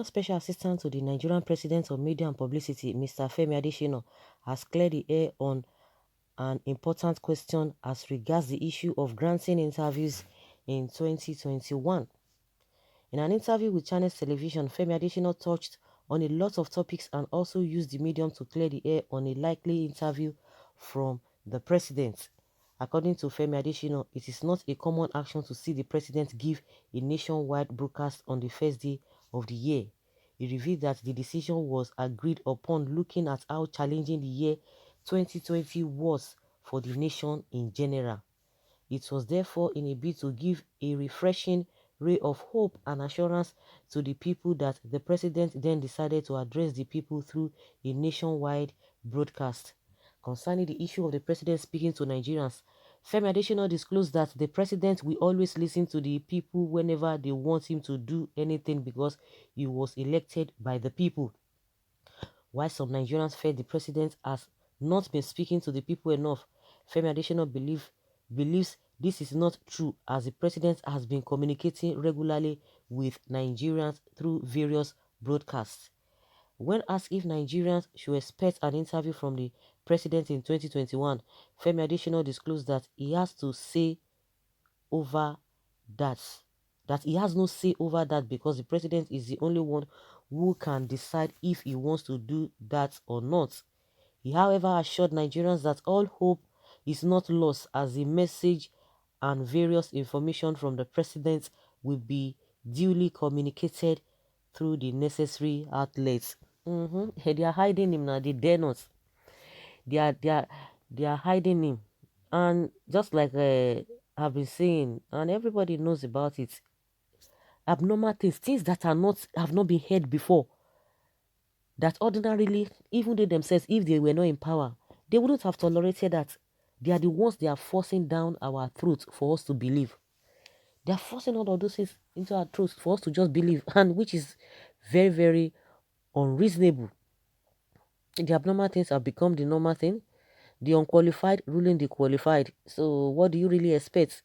Senior Special Assistant to the Nigerian President of Media and Publicity, Mr. Femi Adesina, has cleared the air on an important question as regards the issue of granting interviews in 2021. In an interview with Channels Television, Femi Adesina touched on a lot of topics and also used the medium to clear the air on a likely interview from the president. According to Femi Adesina, it is not a common action to see the president give a nationwide broadcast on the first day of the year. He revealed that the decision was agreed upon looking at how challenging the year 2020 was for the nation in general. It was therefore in a bid to give a refreshing ray of hope and assurance to the people that the president then decided to address the people through a nationwide broadcast. Concerning the issue of the president speaking to Nigerians, Femi Adesina disclosed that the president will always listen to the people whenever they want him to do anything because he was elected by the people. While some Nigerians felt the president has not been speaking to the people enough, Femi Adesina believes this is not true as the president has been communicating regularly with Nigerians through various broadcasts. When asked if Nigerians should expect an interview from the president in 2021, Femi Adesina disclosed that he has to say over that he has no say over that because the president is the only one who can decide if he wants to do that or not. He, however, assured Nigerians that all hope is not lost as the message and various information from the president will be duly communicated through the necessary outlets. They are hiding him now. They dare not. They are, they are, they are hiding him. And just like I've been saying, and everybody knows about it, abnormal things, things that are not have not been heard before, that ordinarily, even they themselves, if they were not in power, they wouldn't have tolerated that. They are the ones they are forcing down our throats for us to believe. They are forcing all of those things into our throats for us to just believe, and which is very, very unreasonable. The abnormal things have become the normal thing. The unqualified ruling the qualified. So what do you really expect?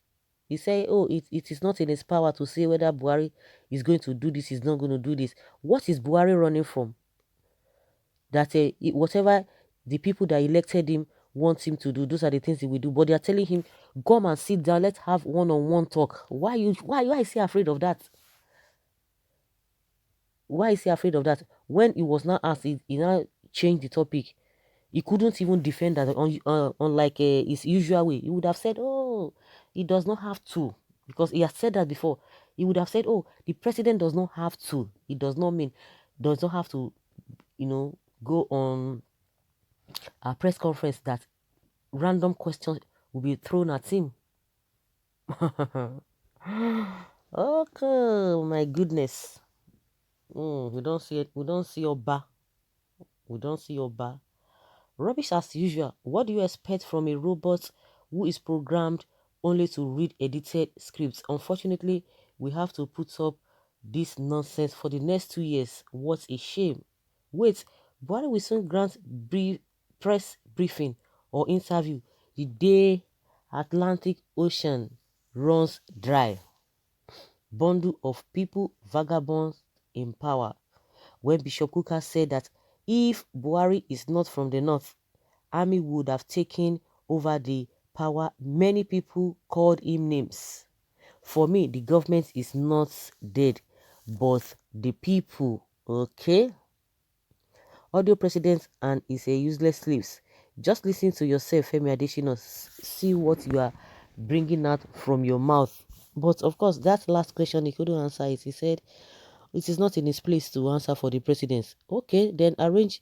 You say, oh, it is not in his power to say whether Buhari is going to do this, is not going to do this. What is Buhari running from? That whatever the people that elected him want him to do, those are the things he will do. But they are telling him, come and sit down, let's have one-on-one talk. Why is he afraid of that? Why is he afraid of that? When he was not asked, he now changed the topic. He couldn't even defend that unlike his usual way. He would have said, oh, he does not have to. Because he has said that before. He would have said, oh, the president does not have to. It does not mean, does not have to, go on a press conference that random questions will be thrown at him. Okay, my goodness. We don't see it. We don't see Oba. We don't see Oba. Rubbish as usual. What do you expect from a robot who is programmed only to read edited scripts? Unfortunately, we have to put up this nonsense for the next 2 years. What a shame. Wait, Buhari will soon grant press briefing or interview the day Atlantic Ocean runs dry. Bundle of people, vagabonds in power. When Bishop Kuka said that if Buhari is not from the north, army would have taken over the power, many people called him names. For me, the government is not dead, but the people, okay? Audio president and is a useless slaves. Just listen to yourself, Femi Adesina. See what you are bringing out from your mouth. But of course, that last question, he couldn't answer it. He said, it is not in his place to answer for the president. Okay, then arrange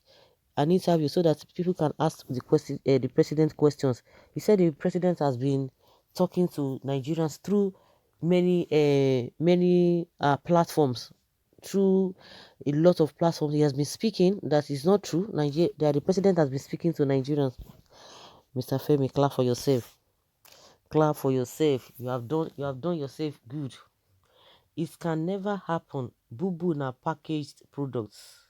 an interview so that people can ask the president questions. He said the president has been talking to Nigerians through many platforms, through a lot of platforms. He has been speaking. That is not true. That the president has been speaking to Nigerians. Mr. Femi, clap for yourself. Clap for yourself. You have done yourself good. It can never happen. Boo na packaged products.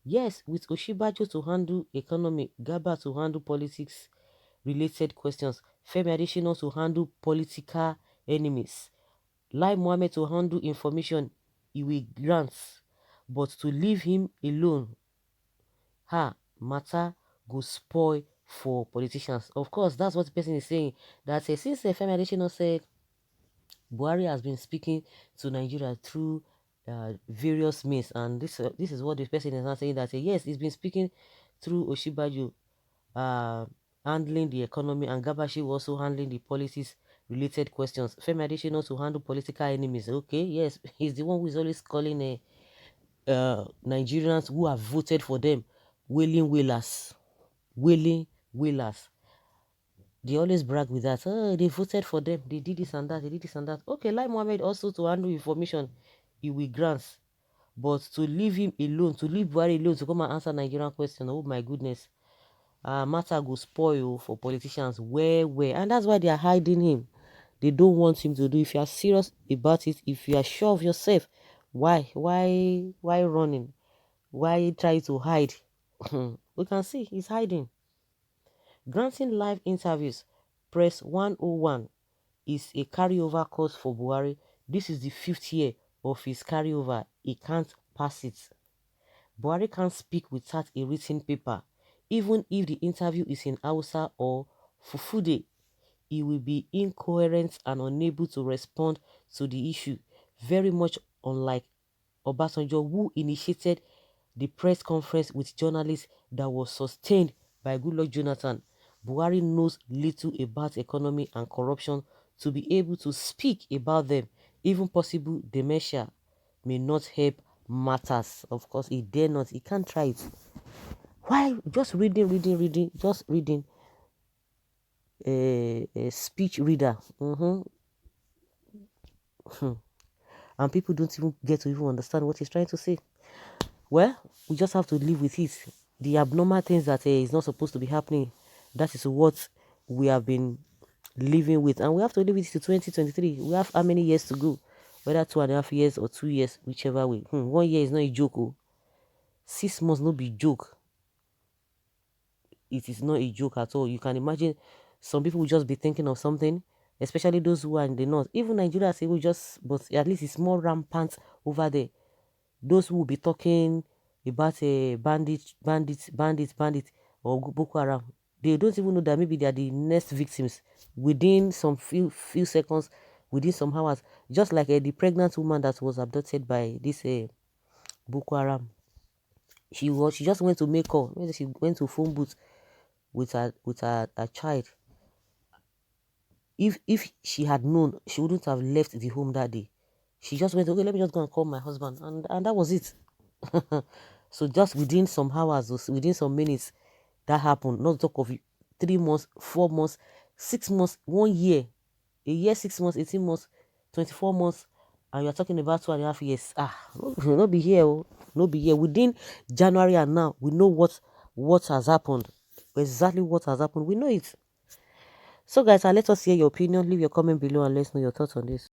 Yes, with Oshibajo to handle economy, Gaba to handle politics related questions, Femi Adesina to handle political enemies, Lai Mohammed to handle information he will grant, but to leave him alone, matter go spoil for politicians. Of course, that's what the person is saying. That since Femi Adesina said Buhari has been speaking to Nigeria through various means, and this is what the person is not saying, that yes, he's been speaking through Oshibaju, uh, handling the economy, and Gabashi also handling the policies related questions. Femi Adesina to handle political enemies. Okay, yes, he's the one who is always calling Nigerians who have voted for them willing whalers, willing whalers. They always brag with that. Oh, they voted for them. They did this and that. They did this and that. Okay, like Mohammed also to handle information, he will grant. But to leave him alone, to leave Buhari alone to come and answer Nigerian question, oh my goodness. Matter go spoil for politicians where. And that's why they are hiding him. They don't want him to do. If you are serious about it, if you are sure of yourself, why? Why running? Why try to hide? We can see he's hiding. Granting live interviews, Press 101 is a carryover course for Buhari. This is the 5th year of his carryover. He can't pass it. Buhari can't speak without a written paper. Even if the interview is in Hausa or Fufude, he will be incoherent and unable to respond to the issue. Very much unlike Obasanjo, who initiated the press conference with journalists that was sustained by Goodluck Jonathan. Buhari knows little about economy and corruption to be able to speak about them. Even possible dementia may not help matters. Of course, he dare not. He can't try it. Why? Just reading, just reading a speech reader. And people don't even get to even understand what he's trying to say. Well, we just have to live with it. The abnormal things that is not supposed to be happening, that is what we have been living with. And we have to live with it to 2023. We have how many years to go? Whether 2.5 years or 2 years, whichever way. 1 year is not a joke. 6 months not be joke. It is not a joke at all. You can imagine some people will just be thinking of something, especially those who are in the north. Even Nigeria say we just, but at least it's more rampant over there. Those who will be talking about a bandit, or Boko Haram, they don't even know that maybe they are the next victims within some few seconds, within some hours. Just like the pregnant woman that was abducted by this Boko Haram. She just went to make call. She went to phone booth with her child. If she had known, she wouldn't have left the home that day. She just went, okay, let me just go and call my husband, and that was it. So just within some hours, within some minutes, that happened. Not to talk of 3 months, 4 months, 6 months, 1 year, a year, 6 months, 18 months, 24 months, and you're talking about 2.5 years. Not be here, not be here. Within January and now, we know what has happened. Exactly what has happened. We know it. So guys, let us hear your opinion. Leave your comment below and let's know your thoughts on this.